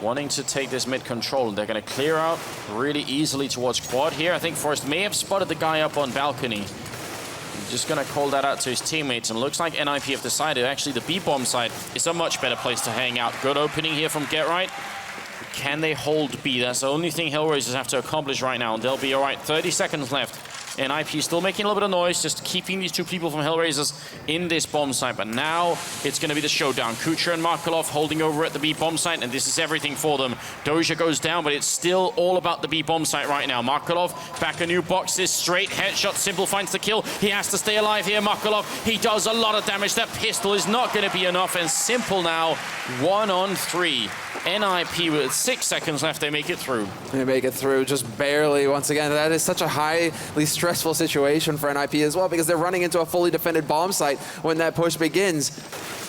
wanting to take this mid control. They're going to clear out really easily towards quad here. I think Forrest may have spotted the guy up on balcony. He's just going to call that out to his teammates. And it looks like NIP have decided actually the B-bomb side is a much better place to hang out. Good opening here from Get Right. Can they hold B? That's the only thing HellRaisers have to accomplish right now, and they'll be all right. 30 seconds left. NIP still making a little bit of noise, just keeping these two people from HellRaisers in this bomb site. But now it's going to be the showdown. Kucher and Markelov holding over at the B bomb site, and this is everything for them. Doja goes down, but it's still all about the B bomb site right now. Markelov back a new box. This straight headshot. Simple finds the kill. He has to stay alive here, Markelov. He does a lot of damage. That pistol is not going to be enough, and Simple now 1-on-3. NIP with 6 seconds left, they make it through. They make it through just barely. Once again, that is such a highly stressful situation for NIP as well, because they're running into a fully defended bomb site when that push begins.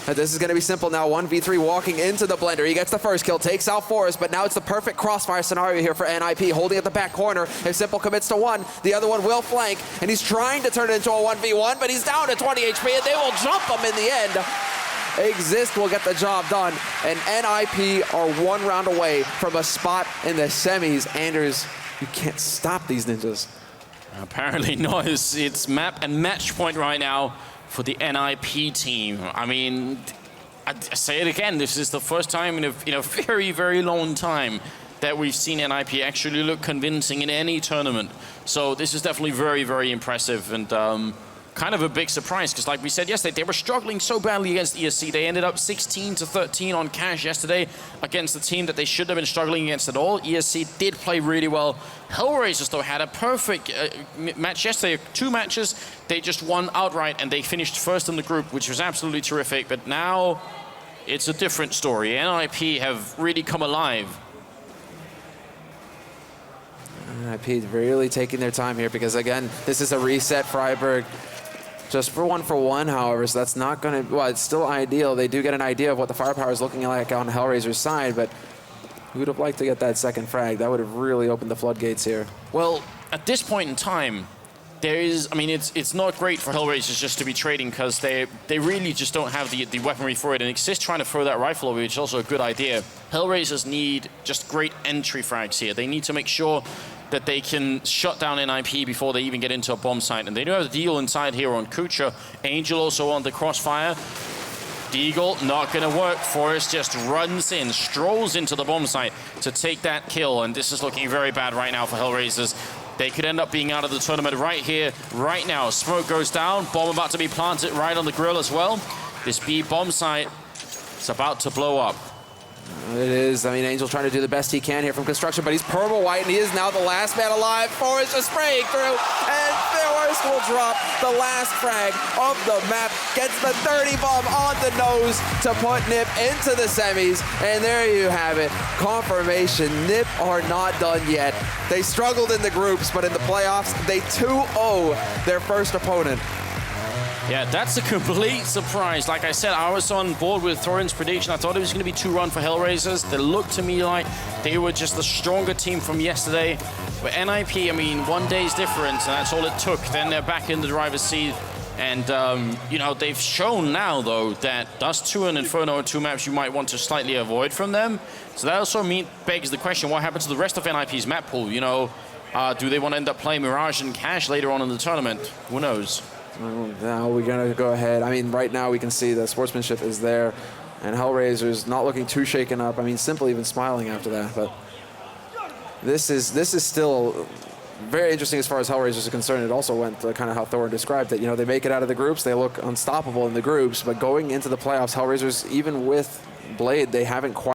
This is going to be Simple now, 1v3 walking into the blender. He gets the first kill, takes out Forrest, but now it's the perfect crossfire scenario here for NIP, holding at the back corner. If Simple commits to one, the other one will flank, and he's trying to turn it into a 1v1, but he's down to 20 HP, and they will jump him in the end. Exist will get the job done, and NIP are 1 round away from a spot in the semis. Anders, you can't stop these ninjas. Apparently not. It's map and match point right now for the NIP team. I mean, I say it again, this is the first time in a very, very long time that we've seen NIP actually look convincing in any tournament. So this is definitely very, very impressive, and kind of a big surprise, because like we said yesterday, they were struggling so badly against ESC. They ended up 16-13 on cash yesterday against the team that they should have been struggling against at all. ESC did play really well. HellRaisers, though, had a perfect match yesterday. 2 matches, they just won outright, and they finished first in the group, which was absolutely terrific. But now it's a different story. NIP have really come alive. NIP really taking their time here, because again, this is a reset. Freiburg just for one, however, so that's not going to, well, it's still ideal. They do get an idea of what the firepower is looking like on HellRaiser's side, but we would have liked to get that second frag. That would have really opened the floodgates here. Well, at this point in time, there is, I mean, it's not great for HellRaisers just to be trading, because they really just don't have the weaponry for it. And Exist trying to throw that rifle away, which is also a good idea. HellRaisers need just great entry frags here. They need to make sure that they can shut down NIP before they even get into a bomb site. And they do have a deal inside here on Kucher. Angel also on the crossfire. Deagle, not going to work. Forrest just runs in, strolls into the bomb site to take that kill. And this is looking very bad right now for HellRaisers. They could end up being out of the tournament right here, right now. Smoke goes down, bomb about to be planted right on the grill as well. This B bomb site is about to blow up. It is. I mean, Angel trying to do the best he can here from construction, but he's purple white, and he is now the last man alive. Forrest just spraying through, and Forrest will drop the last frag of the map. Gets the 30 bomb on the nose to put NIP into the semis, and there you have it. Confirmation, NIP are not done yet. They struggled in the groups, but in the playoffs, they 2-0 their first opponent. Yeah, that's a complete surprise. Like I said, I was on board with Thorin's prediction. I thought it was going to be 2-run for HellRaisers. They looked to me like they were just the stronger team from yesterday. But NIP, I mean, 1 day's difference, and that's all it took. Then they're back in the driver's seat. And, you know, they've shown now, though, that Dust 2 and Inferno are 2 maps you might want to slightly avoid from them. So that also begs the question, what happens to the rest of NIP's map pool? You know, do they want to end up playing Mirage and Cash later on in the tournament? Who knows? Now we're going to go ahead. I mean, right now we can see the sportsmanship is there, and HellRaisers not looking too shaken up. I mean, Simple even smiling after that. But this is still very interesting as far as HellRaisers are concerned. It also went kind of how Thorin described it. You know, they make it out of the groups. They look unstoppable in the groups. But going into the playoffs, HellRaisers, even with Blade, they haven't quite